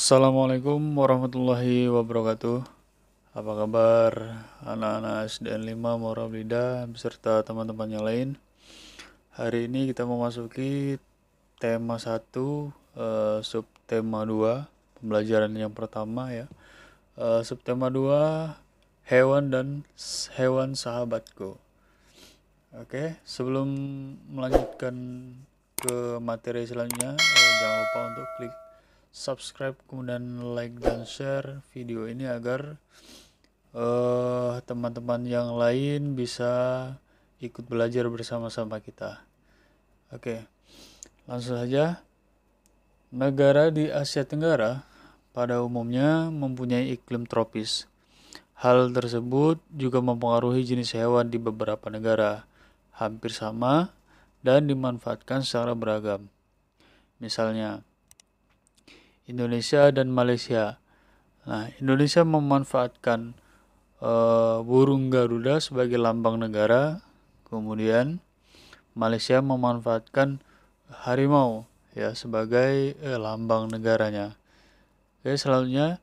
Assalamualaikum warahmatullahi wabarakatuh. Apa kabar anak-anak SDN 5 Morablida beserta teman-teman yang lain? Hari ini kita memasuki tema 1, subtema 2, pembelajaran yang pertama ya. Subtema 2, hewan dan hewan sahabatku. Oke, sebelum melanjutkan ke materi selanjutnya, jangan lupa untuk klik subscribe, kemudian like dan share video ini agar teman-teman yang lain bisa ikut belajar bersama-sama kita. Oke, langsung saja. Negara di Asia Tenggara pada umumnya mempunyai iklim tropis. Hal tersebut juga mempengaruhi jenis hewan di beberapa negara, hampir sama dan dimanfaatkan secara beragam. Misalnya, Indonesia dan Malaysia. Nah, Indonesia memanfaatkan burung Garuda sebagai lambang negara, kemudian Malaysia memanfaatkan harimau ya sebagai lambang negaranya. Oke, selanjutnya,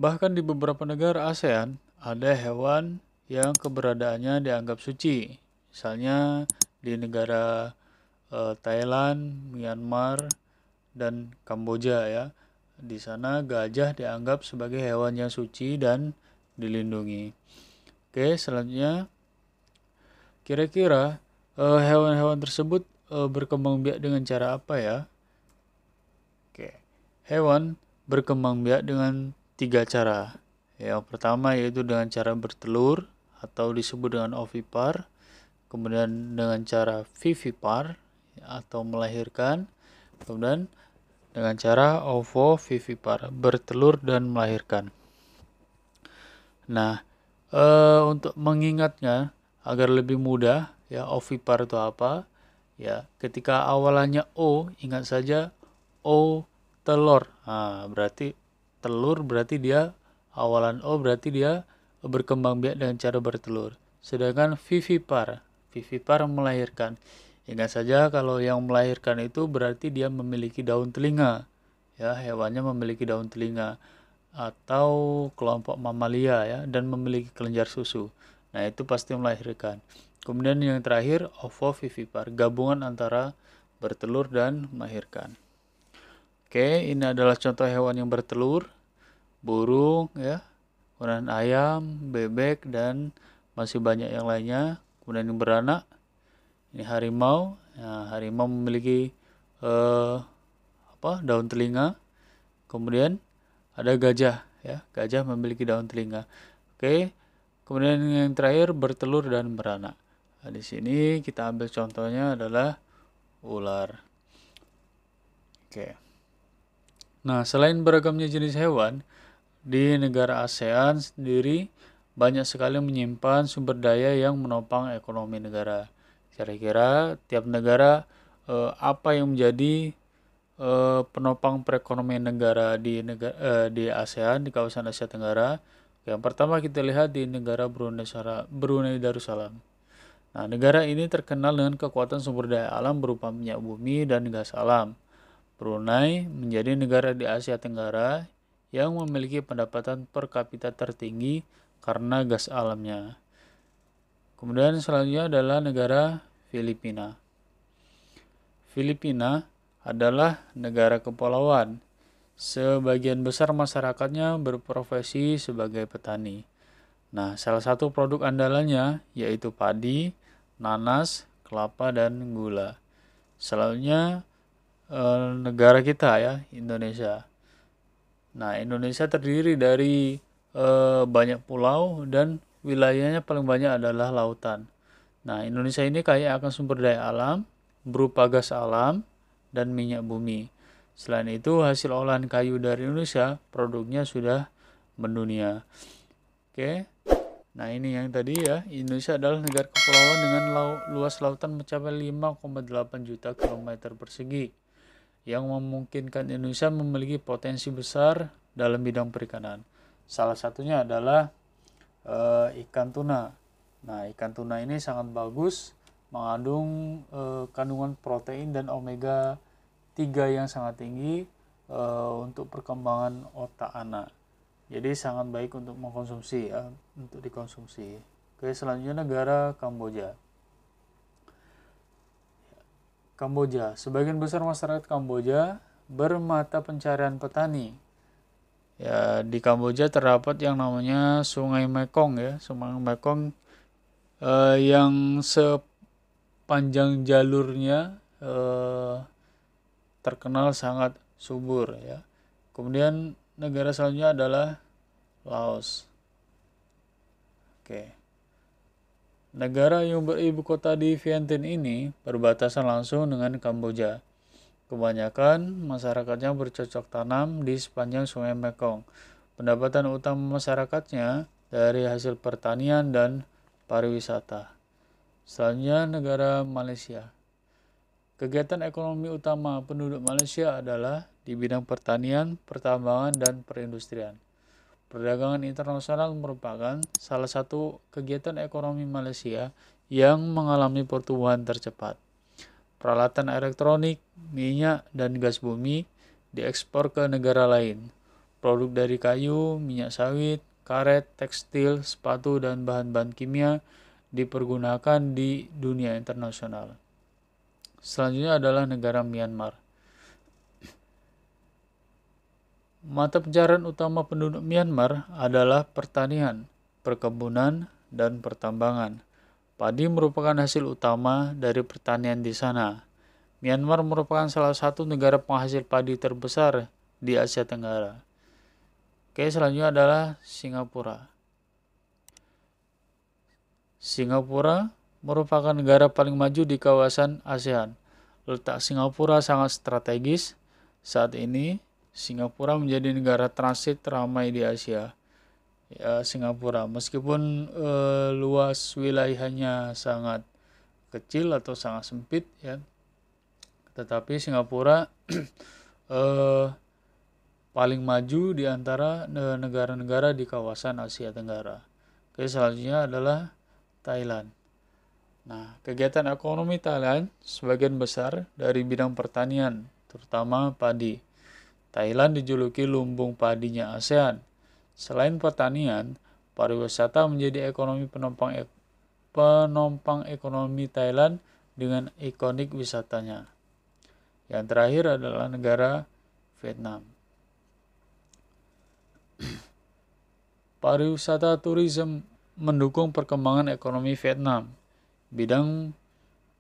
bahkan di beberapa negara ASEAN ada hewan yang keberadaannya dianggap suci. Misalnya di negara Thailand, Myanmar, dan Kamboja ya. Di sana gajah dianggap sebagai hewan yang suci dan dilindungi. Oke, selanjutnya kira-kira hewan-hewan tersebut berkembang biak dengan cara apa ya? Oke, hewan berkembang biak dengan 3 cara. Yang pertama yaitu dengan cara bertelur atau disebut dengan ovipar, kemudian dengan cara vivipar atau melahirkan, kemudian dengan cara ovovivipar, bertelur dan melahirkan. Nah, untuk mengingatnya agar lebih mudah ya, ovipar itu apa? Ya, ketika awalannya O, ingat saja O telur. Nah, berarti telur berarti dia awalan O berarti dia berkembang biak dengan cara bertelur. Sedangkan vivipar melahirkan. Ingat saja kalau yang melahirkan itu berarti dia memiliki daun telinga. Ya, hewannya memiliki daun telinga atau kelompok mamalia ya dan memiliki kelenjar susu. Nah, itu pasti melahirkan. Kemudian yang terakhir ovovivipar, gabungan antara bertelur dan melahirkan. Oke, ini adalah contoh hewan yang bertelur, burung ya, kemudian ayam, bebek dan masih banyak yang lainnya. Kemudian yang beranak, ini harimau. Nah, harimau memiliki daun telinga. Kemudian ada gajah ya, gajah memiliki daun telinga. Oke, kemudian yang terakhir bertelur dan beranak. Nah, di sini kita ambil contohnya adalah ular. Oke. Nah, selain beragamnya jenis hewan, di negara ASEAN sendiri banyak sekali menyimpan sumber daya yang menopang ekonomi negara. Kira-kira tiap negara apa yang menjadi penopang perekonomian negara di ASEAN, di kawasan Asia Tenggara? Yang pertama kita lihat di negara Brunei Darussalam. Nah, negara ini terkenal dengan kekuatan sumber daya alam berupa minyak bumi dan gas alam. Brunei menjadi negara di Asia Tenggara yang memiliki pendapatan per kapita tertinggi karena gas alamnya. Kemudian selanjutnya adalah negara Filipina. Filipina adalah negara kepulauan. Sebagian besar masyarakatnya berprofesi sebagai petani. Nah, salah satu produk andalannya yaitu padi, nanas, kelapa, dan gula. Selanjutnya negara kita ya, Indonesia. Nah, Indonesia terdiri dari banyak pulau dan wilayahnya paling banyak adalah lautan. Nah, Indonesia ini kaya akan sumber daya alam berupa gas alam dan minyak bumi. Selain itu, hasil olahan kayu dari Indonesia produknya sudah mendunia. Oke. Nah, ini yang tadi ya, Indonesia adalah negara kepulauan dengan luas lautan mencapai 5,8 juta kilometer persegi yang memungkinkan Indonesia memiliki potensi besar dalam bidang perikanan. Salah satunya adalah ikan tuna. Nah, ikan tuna ini sangat bagus, mengandung kandungan protein dan omega 3 yang sangat tinggi, untuk perkembangan otak anak. Jadi sangat baik untuk mengkonsumsi ya, untuk dikonsumsi. Oke, selanjutnya negara Kamboja. Kamboja, sebagian besar masyarakat Kamboja bermata pencarian petani. Ya, di Kamboja terdapat yang namanya Sungai Mekong ya, Sungai Mekong yang sepanjang jalurnya terkenal sangat subur ya. Kemudian negara selanjutnya adalah Laos. Oke. Negara yang beribu kota di Vientiane ini berbatasan langsung dengan Kamboja. Kebanyakan masyarakatnya bercocok tanam di sepanjang Sungai Mekong. Pendapatan utama masyarakatnya dari hasil pertanian dan pariwisata. Selanjutnya negara Malaysia. Kegiatan ekonomi utama penduduk Malaysia adalah di bidang pertanian, pertambangan, dan perindustrian. Perdagangan internasional merupakan salah satu kegiatan ekonomi Malaysia yang mengalami pertumbuhan tercepat. Peralatan elektronik, minyak, dan gas bumi diekspor ke negara lain. Produk dari kayu, minyak sawit, karet, tekstil, sepatu, dan bahan-bahan kimia dipergunakan di dunia internasional. Selanjutnya adalah negara Myanmar. Mata pencarian utama penduduk Myanmar adalah pertanian, perkebunan, dan pertambangan. Padi merupakan hasil utama dari pertanian di sana. Myanmar merupakan salah satu negara penghasil padi terbesar di Asia Tenggara. Oke, selanjutnya adalah Singapura. Singapura merupakan negara paling maju di kawasan ASEAN. Letak Singapura sangat strategis. Saat ini, Singapura menjadi negara transit teramai di Asia. Ya, Singapura, meskipun luas wilayahnya sangat kecil atau sangat sempit, ya, tetapi Singapura paling maju di antara negara-negara di kawasan Asia Tenggara. Oke, selanjutnya adalah Thailand. Nah, kegiatan ekonomi Thailand sebagian besar dari bidang pertanian, terutama padi. Thailand dijuluki lumbung padinya ASEAN. Selain pertanian, pariwisata menjadi ekonomi penopang ekonomi Thailand dengan ikonik wisatanya. Yang terakhir adalah negara Vietnam. Pariwisata tourism mendukung perkembangan ekonomi Vietnam. Bidang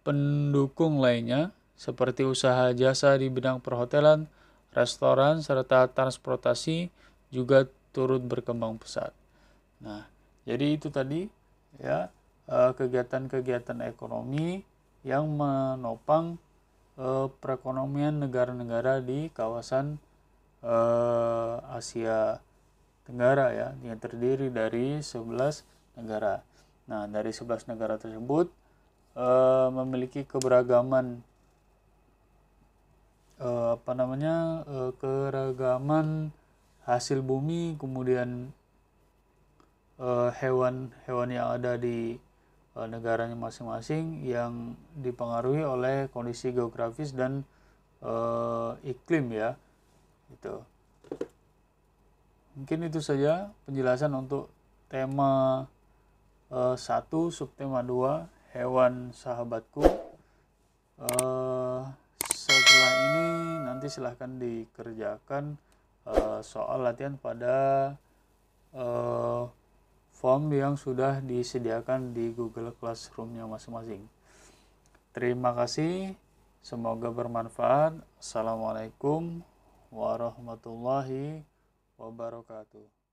pendukung lainnya seperti usaha jasa di bidang perhotelan, restoran, serta transportasi juga turut berkembang pesat. Nah, jadi itu tadi ya kegiatan-kegiatan ekonomi yang menopang perekonomian negara-negara di kawasan Asia Tenggara ya, yang terdiri dari 11 negara. Nah, dari 11 negara tersebut memiliki keberagaman keragaman hasil bumi, kemudian hewan-hewan yang ada di negaranya masing-masing yang dipengaruhi oleh kondisi geografis dan iklim ya. Gitu. Mungkin itu saja penjelasan untuk tema 1, subtema 2, hewan sahabatku. Setelah ini nanti silahkan dikerjakan soal latihan pada form yang sudah disediakan di Google Classroom-nya masing-masing. Terima kasih, semoga bermanfaat. Assalamualaikum warahmatullahi wabarakatuh.